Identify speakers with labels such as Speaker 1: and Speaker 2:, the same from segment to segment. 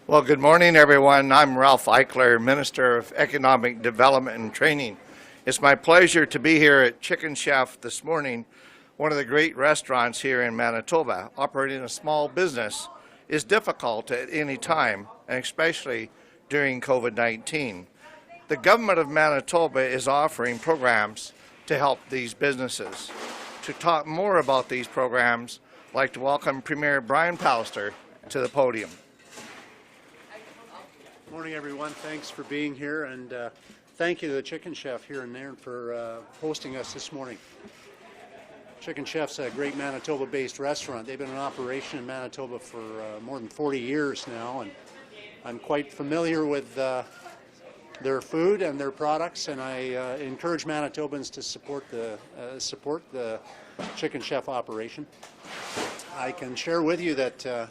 Speaker 1: Well, good morning, everyone. I'm Ralph Eichler, Minister of Economic Development and Training. It's my pleasure to be here at Chicken Chef this morning, one of the great restaurants here in Manitoba. Operating a small business is difficult at any time, and especially during COVID-19. The government of Manitoba is offering programs to help these businesses. To talk more about these programs, I'd like to welcome Premier Brian Pallister to the podium.
Speaker 2: Good morning, everyone. Thanks for being here, and thank you to the Chicken Chef here in Nairn for hosting us this morning. Chicken Chef's a great Manitoba-based restaurant. They've been in operation in Manitoba for more than 40 years now, and I'm quite familiar with their food and their products, and I encourage Manitobans to support the Chicken Chef operation. I can share with you that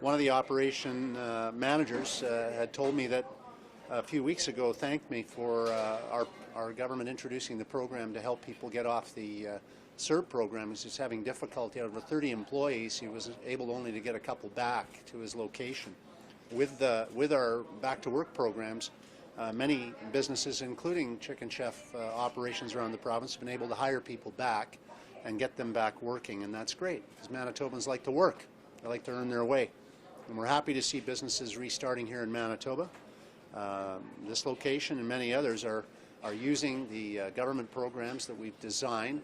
Speaker 2: one of the operation managers had told me that a few weeks ago, thanked me for our government introducing the program to help people get off the Serb program. He's just having difficulty. Out of 30 employees, he was able only to get a couple back to his location. With our back to work programs, many businesses, including Chicken Chef operations around the province, have been able to hire people back and get them back working, and that's great because Manitobans like to work. They like to earn their way. And we're happy to see businesses restarting here in Manitoba. This location and many others are using the government programs that we've designed,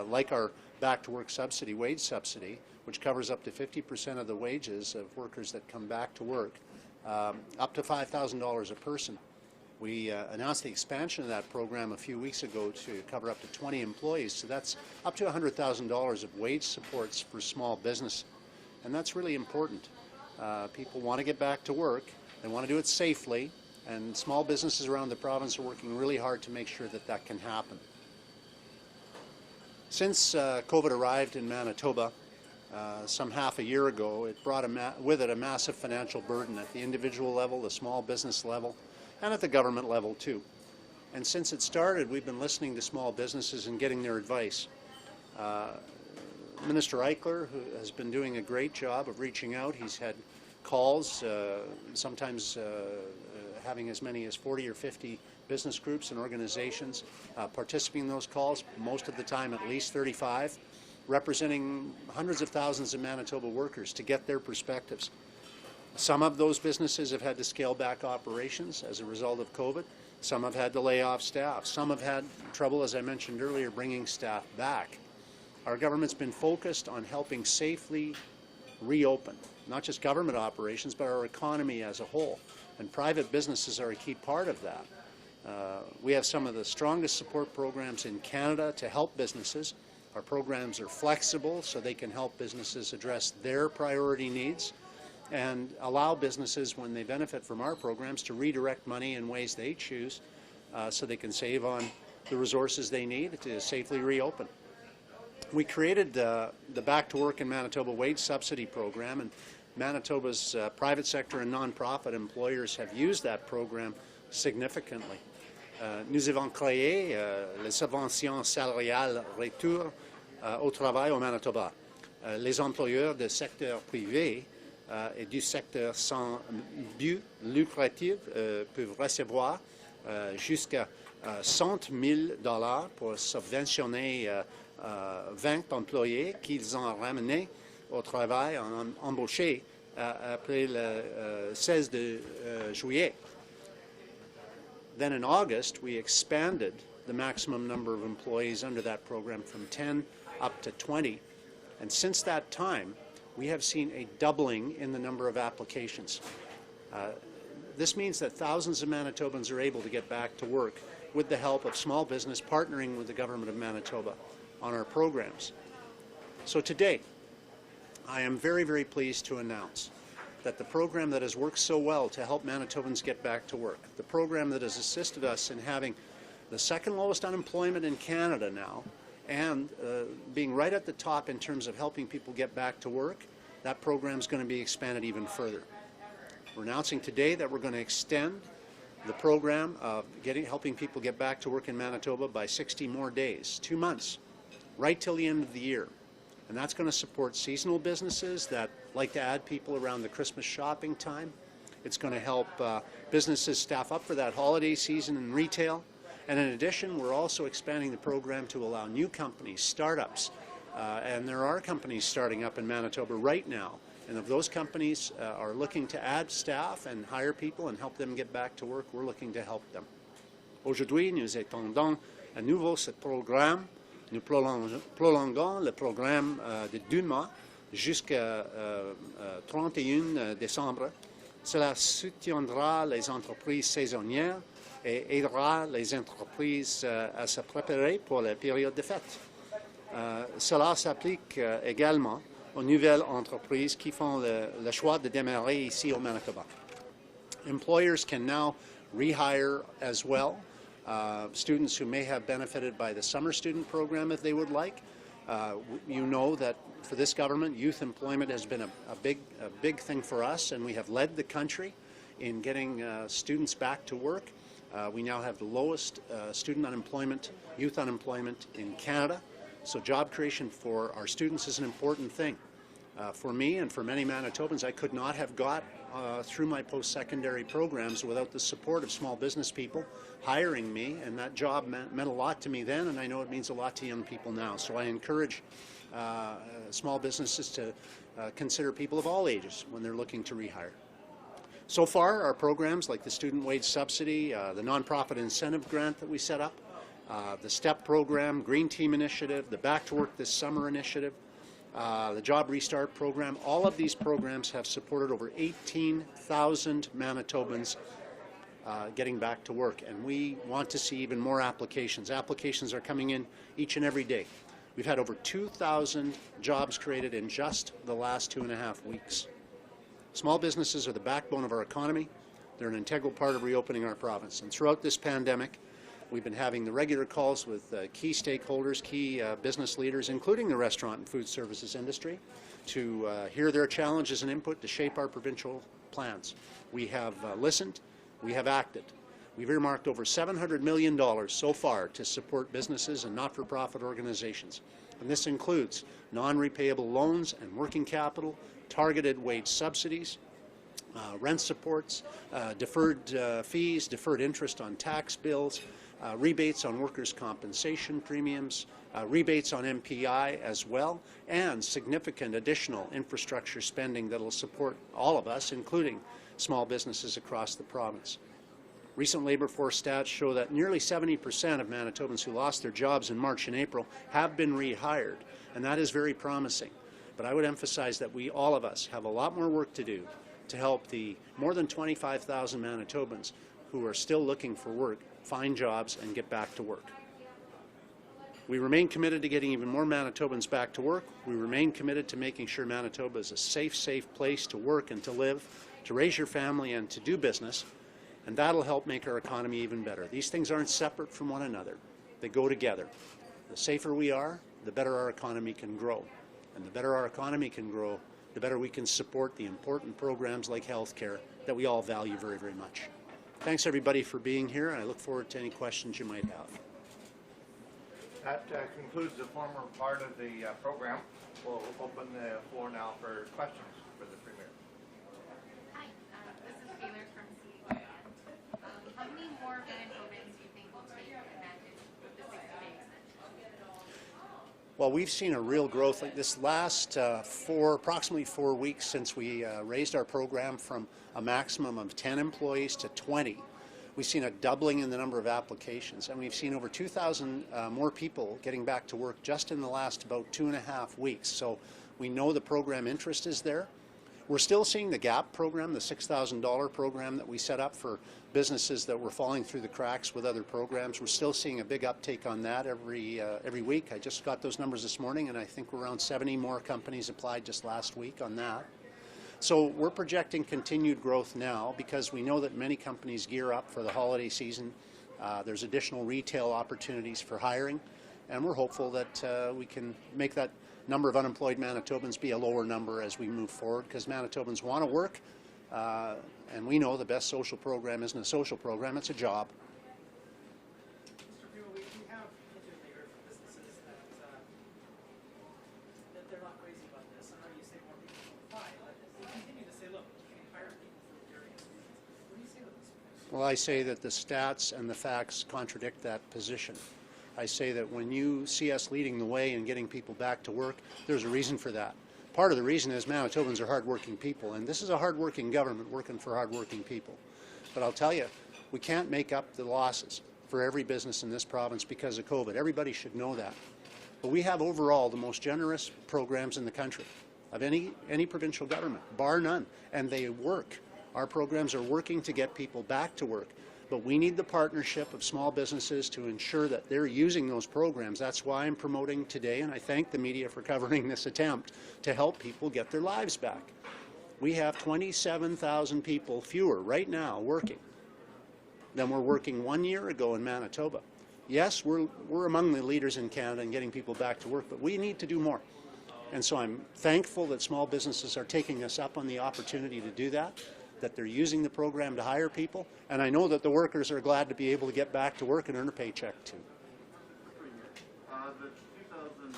Speaker 2: like our back-to-work subsidy, wage subsidy, which covers up to 50% of the wages of workers that come back to work, up to $5,000 a person. We announced the expansion of that program a few weeks ago to cover up to 20 employees, so that's up to $100,000 of wage supports for small business, and that's really important. People want to get back to work, they want to do it safely, and small businesses around the province are working really hard to make sure that that can happen. Since COVID arrived in Manitoba some half a year ago, it brought with it a massive financial burden at the individual level, the small business level, and at the government level too. And since it started, we've been listening to small businesses and getting their advice. Minister Eichler, who has been doing a great job of reaching out. He's had calls, sometimes having as many as 40 or 50 business groups and organizations participating in those calls, most of the time at least 35, representing hundreds of thousands of Manitoba workers to get their perspectives. Some of those businesses have had to scale back operations as a result of COVID. Some have had to lay off staff. Some have had trouble, as I mentioned earlier, bringing staff back. Our government's been focused on helping safely reopen, not just government operations, but our economy as a whole. And private businesses are a key part of that. We have some of the strongest support programs in Canada to help businesses. Our programs are flexible so they can help businesses address their priority needs and allow businesses, when they benefit from our programs, to redirect money in ways they choose so they can save on the resources they need to safely reopen. We created the Back to Work in Manitoba wage subsidy program, and Manitoba's private sector and non-profit employers have used that program significantly. Nous avons créé les subventions salariales retour au travail au Manitoba. Les employeurs du secteur privé et du secteur sans but lucratif peuvent recevoir jusqu'à $100,000 pour subventionner 20 employés qu'ils ont ramenés au travail, embauchés après le 16 de juillet. Then in August, we expanded the maximum number of employees under that program from 10 up to 20. And since that time, we have seen a doubling in the number of applications. This means that thousands of Manitobans are able to get back to work with the help of small business partnering with the government of Manitoba on our programs. So today, I am very, very pleased to announce that the program that has worked so well to help Manitobans get back to work, the program that has assisted us in having the second lowest unemployment in Canada now, and being right at the top in terms of helping people get back to work, that program is going to be expanded even further. We're announcing today that we're going to extend the program of helping people get back to work in Manitoba by 60 more days, 2 months, right till the end of the year. And that's going to support seasonal businesses that like to add people around the Christmas shopping time. It's going to help businesses staff up for that holiday season in retail. And in addition, we're also expanding the program to allow new companies, startups, and there are companies starting up in Manitoba right now. And if those companies are looking to add staff and hire people and help them get back to work, we're looking to help them. Aujourd'hui, nous étendons à nouveau ce programme. Nous prolonguons le programme de 2 mois jusqu'à 31 décembre. Cela soutiendra les entreprises saisonnières et aidera les entreprises à se préparer pour la période de fête. Cela s'applique également aux nouvelles entreprises qui font le choix de démarrer ici au Manitoba. Employers can now rehire as well. Students who may have benefited by the summer student program if they would like. You know that for this government, youth employment has been a big thing for us, and we have led the country in getting students back to work. We now have the lowest student unemployment, youth unemployment in Canada. So job creation for our students is an important thing. For me and for many Manitobans, I could not have got through my post-secondary programs without the support of small business people hiring me, and that job meant a lot to me then, and I know it means a lot to young people now. So I encourage small businesses to consider people of all ages when they're looking to rehire. So far, our programs like the Student Wage Subsidy, the Nonprofit Incentive Grant that we set up, the STEP program, Green Team Initiative, the Back to Work This Summer Initiative, the Job Restart program, all of these programs have supported over 18,000 Manitobans getting back to work, and we want to see even more applications. Applications are coming in each and every day. We've had over 2,000 jobs created in just the last 2.5 weeks. Small businesses are the backbone of our economy. They're an integral part of reopening our province. And throughout this pandemic, we've been having the regular calls with key stakeholders, key business leaders, including the restaurant and food services industry, to hear their challenges and input to shape our provincial plans. We have listened, we have acted. We've earmarked over $700 million so far to support businesses and not-for-profit organizations. And this includes non-repayable loans and working capital, targeted wage subsidies, rent supports, deferred fees, deferred interest on tax bills, rebates on workers' compensation premiums, rebates on MPI as well, and significant additional infrastructure spending that will support all of us, including small businesses across the province. Recent labour force stats show that nearly 70% of Manitobans who lost their jobs in March and April have been rehired, and that is very promising. But I would emphasize that we, all of us, have a lot more work to do to help the more than 25,000 Manitobans who are still looking for work find jobs and get back to work. We remain committed to getting even more Manitobans back to work. We remain committed to making sure Manitoba is a safe place to work and to live, to raise your family and to do business, and that'll help make our economy even better. These things aren't separate from one another. They go together. The safer we are, the better our economy can grow. And the better our economy can grow, the better we can support the important programs like healthcare that we all value very, very much. Thanks everybody for being here, and I look forward to any questions you might have.
Speaker 1: That concludes the former part of the program. We'll open the floor now for questions for the Premier.
Speaker 3: Hi, this is Taylor from CEON. How many more Manitobans do you think will take advantage of the 60-day extension?
Speaker 2: Well, we've seen a real growth like this last approximately 4 weeks since we raised our program from a maximum of 10 employees to 20. We've seen a doubling in the number of applications, and we've seen over 2,000 more people getting back to work just in the last about 2.5 weeks. So we know the program interest is there. We're still seeing the GAP program, the $6,000 program that we set up for businesses that were falling through the cracks with other programs. We're still seeing a big uptake on that every week. I just got those numbers this morning, and I think we're around 70 more companies applied just last week on that. So we're projecting continued growth now because we know that many companies gear up for the holiday season. There's additional retail opportunities for hiring, and we're hopeful that we can make that number of unemployed Manitobans be a lower number as we move forward, because Manitobans want to work, and we know the best social program isn't a social program, it's a job.
Speaker 4: Mr. Buell, we have intimately heard from businesses that they're not crazy about this. I know you say more people will apply, but we continue to say, look, you can hire people through various
Speaker 2: Well, I say that the stats and the facts contradict that position. I say that when you see us leading the way in getting people back to work, there's a reason for that. Part of the reason is Manitobans are hardworking people, and this is a hardworking government working for hardworking people. But I'll tell you, we can't make up the losses for every business in this province because of COVID. Everybody should know that. But we have overall the most generous programs in the country of any provincial government, bar none, and they work. Our programs are working to get people back to work, but we need the partnership of small businesses to ensure that they're using those programs. That's why I'm promoting today, and I thank the media for covering this attempt to help people get their lives back. We have 27,000 people fewer right now working than were working 1 year ago in Manitoba. Yes, we're among the leaders in Canada in getting people back to work, but we need to do more. And so I'm thankful that small businesses are taking us up on the opportunity to do that, that they're using the program to hire people, and I know that the workers are glad to be able to get back to work and earn a paycheck too.
Speaker 5: The 2,000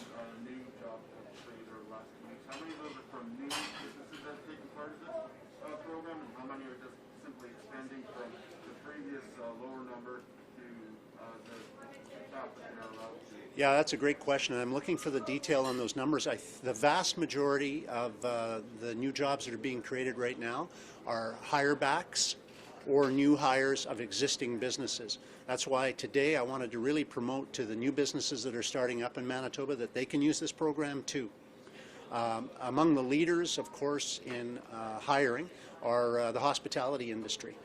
Speaker 5: new jobs created over the last 2 weeks, how many of those are from new businesses that have taken part of this program, and how many are just simply expanding from the previous lower number to the top that they're allowed to?
Speaker 2: Yeah, that's a great question, and I'm looking for the detail on those numbers. The vast majority of the new jobs that are being created right now are hire-backs or new hires of existing businesses. That's why today I wanted to really promote to the new businesses that are starting up in Manitoba that they can use this program too. Among the leaders, of course, in hiring are the hospitality industry,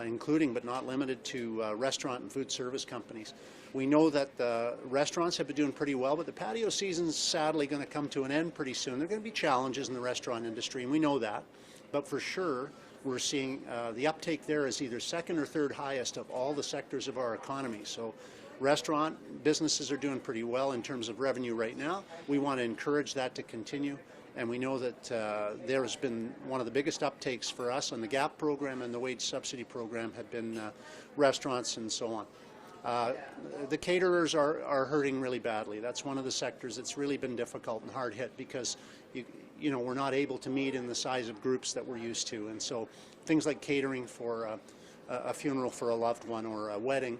Speaker 2: including but not limited to restaurant and food service companies. We know that the restaurants have been doing pretty well, but the patio season's sadly going to come to an end pretty soon. There are going to be challenges in the restaurant industry, and we know that. But for sure, we're seeing the uptake there is either second or third highest of all the sectors of our economy. So restaurant businesses are doing pretty well in terms of revenue right now. We want to encourage that to continue. And we know that there has been one of the biggest uptakes for us on the GAP program and the wage subsidy program have been restaurants and so on. The caterers are hurting really badly. That's one of the sectors that's really been difficult and hard hit because we're not able to meet in the size of groups that we're used to. And so things like catering for a funeral for a loved one or a wedding,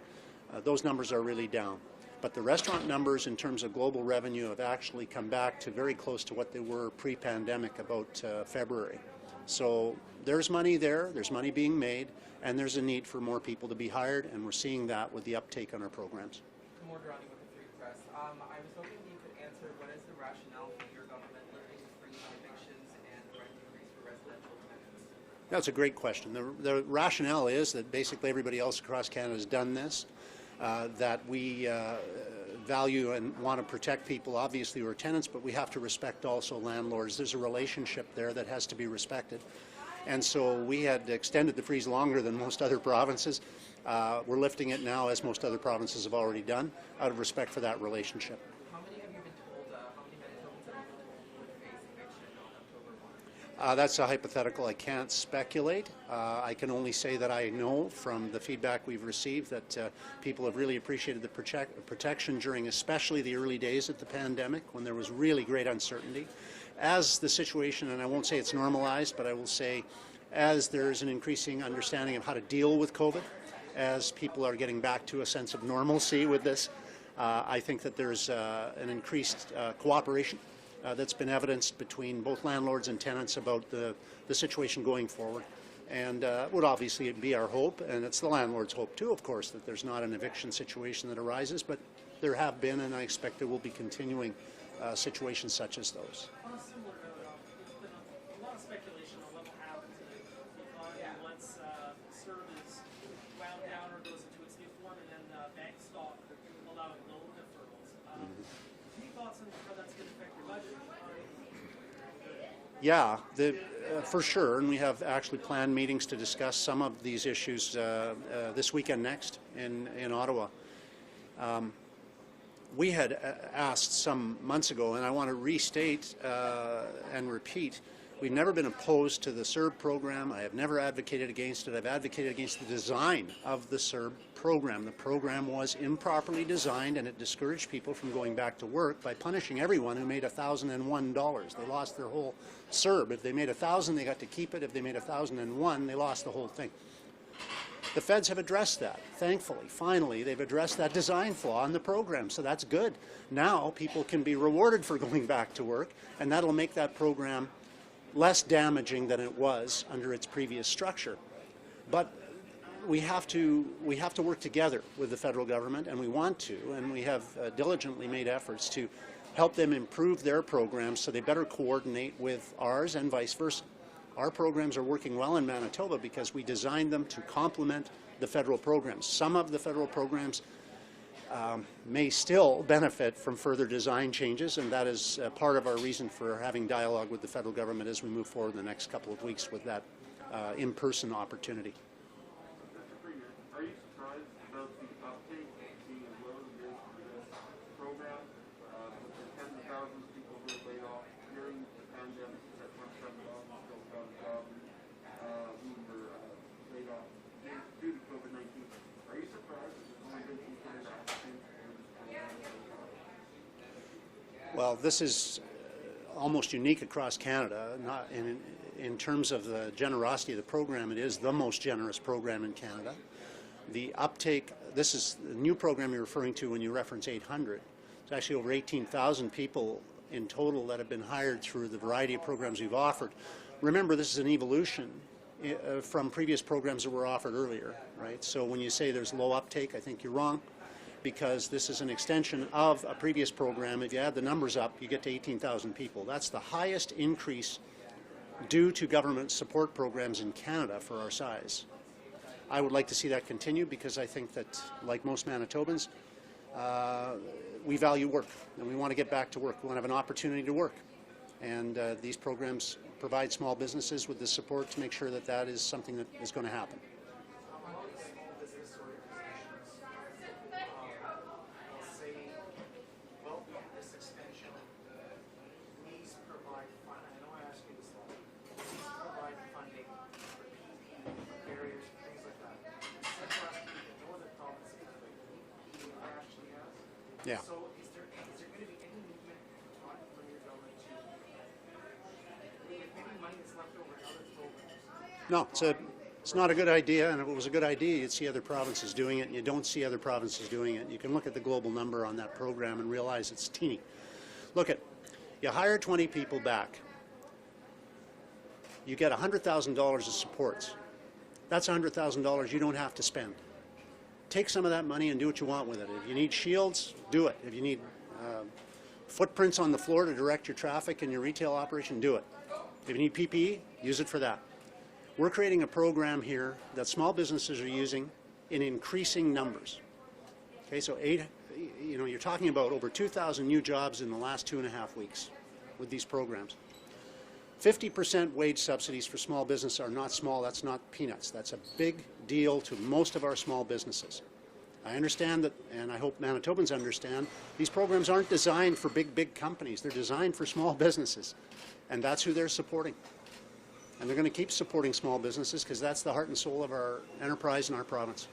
Speaker 2: those numbers are really down. But the restaurant numbers in terms of global revenue have actually come back to very close to what they were pre-pandemic about February. So there's money there, there's money being made, and there's a need for more people to be hired, and we're seeing that with the uptake on our programs.
Speaker 4: More drowning with the free press. I was hoping you could answer what is the rationale for your government lifting the freeze on evictions and the rent increase for residential tenants?
Speaker 2: That's a great question. The rationale is that basically everybody else across Canada has done this, that we value and want to protect people, obviously, who are tenants, but we have to respect also landlords. There's a relationship there that has to be respected. And so we had extended the freeze longer than most other provinces. We're lifting it now, as most other provinces have already done, out of respect for that relationship.
Speaker 4: How many have you been told, how many Manitobans have you been told would face eviction on October 1?
Speaker 2: That's a hypothetical. I can't speculate. I can only say that I know from the feedback we've received that people have really appreciated the protection during especially the early days of the pandemic when there was really great uncertainty. As the situation, and I won't say it's normalized, but I will say as there's an increasing understanding of how to deal with COVID, as people are getting back to a sense of normalcy with this, I think that there's an increased cooperation that's been evidenced between both landlords and tenants about the situation going forward. And it would obviously be our hope, and it's the landlord's hope too, of course, that there's not an eviction situation that arises, but there have been, and I expect there will be continuing situations such as those.
Speaker 4: On a similar note, there's been a lot of speculation on what will happen to the economy once Serb is wound down or goes into its new form, and then banks stop allowing loan deferrals. Any thoughts on how that's going to affect your budget?
Speaker 2: Yeah, for sure, and we have actually planned meetings to discuss some of these issues this weekend next in Ottawa. We had asked some months ago, and I want to restate and repeat, we've never been opposed to the Serb program. I have never advocated against it. I've advocated against the design of the Serb program. The program was improperly designed, and it discouraged people from going back to work by punishing everyone who made $1,001. They lost their whole Serb. If they made $1,000, they got to keep it. If they made $1,001, they lost the whole thing. The feds have addressed that, thankfully. Finally, they've addressed that design flaw in the program, so that's good. Now people can be rewarded for going back to work, and that'll make that program less damaging than it was under its previous structure. But we have to work together with the federal government, and we want to, and we have diligently made efforts to help them improve their programs so they better coordinate with ours and vice versa. Our programs are working well in Manitoba because we designed them to complement the federal programs. Some of the federal programs may still benefit from further design changes, and that is part of our reason for having dialogue with the federal government as we move forward in the next couple of weeks with that in-person opportunity.
Speaker 5: Mr. Premier, are you surprised about the uptake being as low as it is for this program? With the tens of thousands of people who were laid off during the pandemic, that 27,000 still got a job, who were laid off due to COVID-19. Are you surprised that there's only been 200 applicants for this program?
Speaker 2: Well, this is almost unique across Canada. Not in terms of the generosity of the program, it is the most generous program in Canada. The uptake, this is the new program you're referring to when you reference 800. It's actually over 18,000 people in total that have been hired through the variety of programs we've offered. Remember, this is an evolution from previous programs that were offered earlier, right? So when you say there's low uptake, I think you're wrong, because this is an extension of a previous program. If you add the numbers up, you get to 18,000 people. That's the highest increase due to government support programs in Canada for our size. I would like to see that continue because I think that, like most Manitobans, we value work and we want to get back to work. We want to have an opportunity to work. And these programs provide small businesses with the support to make sure that that is something that is going to happen. Yeah.
Speaker 4: So is there going to be any movement from your government to maybe money that's left over in other programs?
Speaker 2: No, it's not a good idea, and if it was a good idea, you'd see other provinces doing it, and you don't see other provinces doing it. You can look at the global number on that program and realize it's teeny. Look at, you hire 20 people back, you get $100,000 of supports. That's $100,000 you don't have to spend. Take some of that money and do what you want with it. If you need shields, do it. If you need footprints on the floor to direct your traffic in your retail operation, do it. If you need PPE, use it for that. We're creating a program here that small businesses are using in increasing numbers. Okay, so you're talking about over 2,000 new jobs in the last 2.5 weeks with these programs. 50% wage subsidies for small business are not small. That's not peanuts. That's a big deal to most of our small businesses. I understand that, and I hope Manitobans understand, these programs aren't designed for big companies. They're designed for small businesses, and that's who they're supporting. And they're going to keep supporting small businesses because that's the heart and soul of our enterprise in our province.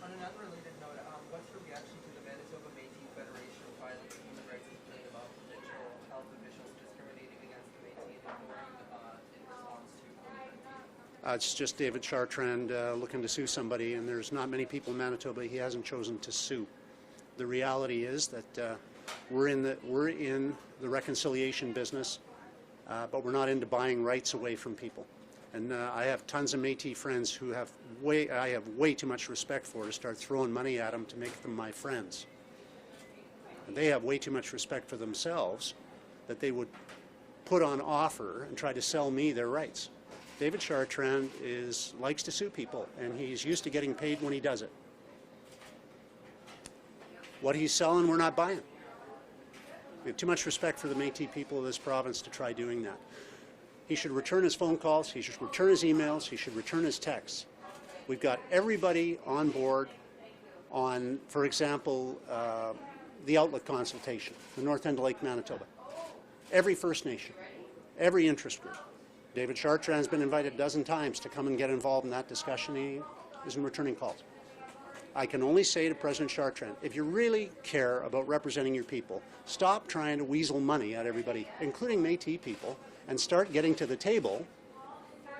Speaker 6: On an unrelated note, what's the reaction to the Manitoba Métis Federation filing a human rights complaint about provincial health officials discriminating against the Métis and ignoring in response to COVID-19?
Speaker 2: It's just David Chartrand looking to sue somebody, and there's not many people in Manitoba he hasn't chosen to sue. The reality is that we're in the reconciliation business, but we're not into buying rights away from people. And I have tons of Métis friends who I have way too much respect for to start throwing money at them to make them my friends. And they have way too much respect for themselves that they would put on offer and try to sell me their rights. David Chartrand likes to sue people, and he's used to getting paid when he does it. What he's selling, we're not buying. We have too much respect for the Métis people of this province to try doing that. He should return his phone calls, he should return his emails, he should return his texts. We've got everybody on board on, for example, the outlet consultation, the North End of Lake Manitoba. Every First Nation, every interest group. David Chartrand's been invited a dozen times to come and get involved in that discussion. He isn't returning calls. I can only say to President Chartrand, if you really care about representing your people, stop trying to weasel money at everybody, including Métis people, and start getting to the table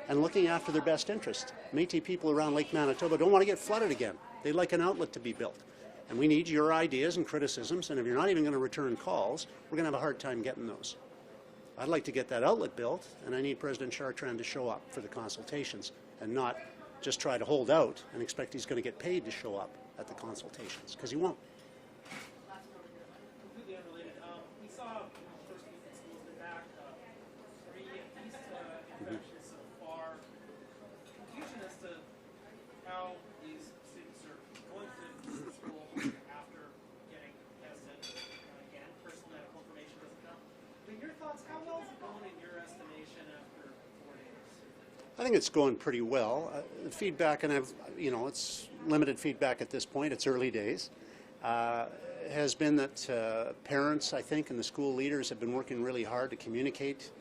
Speaker 2: and looking after their best interest. Métis people around Lake Manitoba don't want to get flooded again. They'd like an outlet to be built. And we need your ideas and criticisms, and if you're not even going to return calls, we're going to have a hard time getting those. I'd like to get that outlet built, and I need President Chartrand to show up for the consultations and not just try to hold out and expect he's going to get paid to show up at the consultations, because he won't.
Speaker 4: Completely unrelated. We saw first week in schools been back 3 at least infections so far. Confusion as to how these students are going to school after getting tested. Again, personal medical information doesn't come. But your thoughts, how well is it going in your estimation after 4 days?
Speaker 2: I think it's going pretty well. The feedback, and it's limited feedback at this point, it's early days, has been that parents, I think, and the school leaders have been working really hard to communicate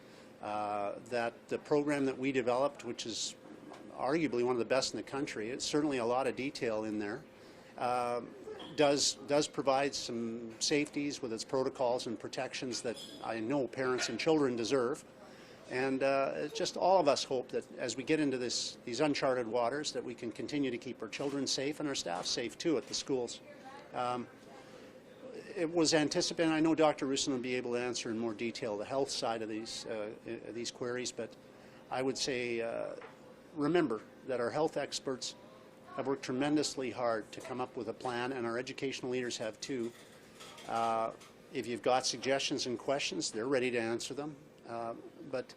Speaker 2: that the program that we developed, which is arguably one of the best in the country, it's certainly a lot of detail in there, does provide some safeties with its protocols and protections that I know parents and children deserve. And just all of us hope that as we get into these uncharted waters, that we can continue to keep our children safe and our staff safe too at the schools. It was anticipated, I know Dr. Russin will be able to answer in more detail the health side of these queries, but I would say remember that our health experts have worked tremendously hard to come up with a plan, and our educational leaders have too. If you've got suggestions and questions, they're ready to answer them. But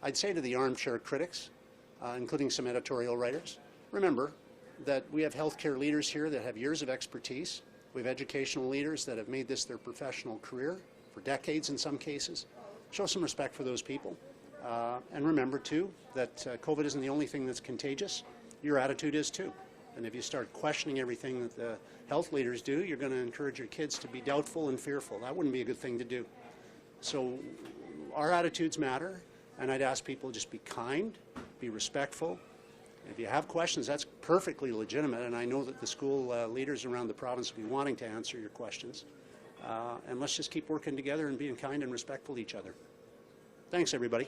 Speaker 2: I'd say to the armchair critics, including some editorial writers, remember that we have healthcare leaders here that have years of expertise. We have educational leaders that have made this their professional career for decades in some cases. Show some respect for those people. And remember, too, that COVID isn't the only thing that's contagious. Your attitude is, too. And if you start questioning everything that the health leaders do, you're going to encourage your kids to be doubtful and fearful. That wouldn't be a good thing to do. So our attitudes matter, and I'd ask people to just be kind, be respectful. If you have questions, that's perfectly legitimate, and I know that the school leaders around the province will be wanting to answer your questions. And let's just keep working together and being kind and respectful to each other. Thanks, everybody.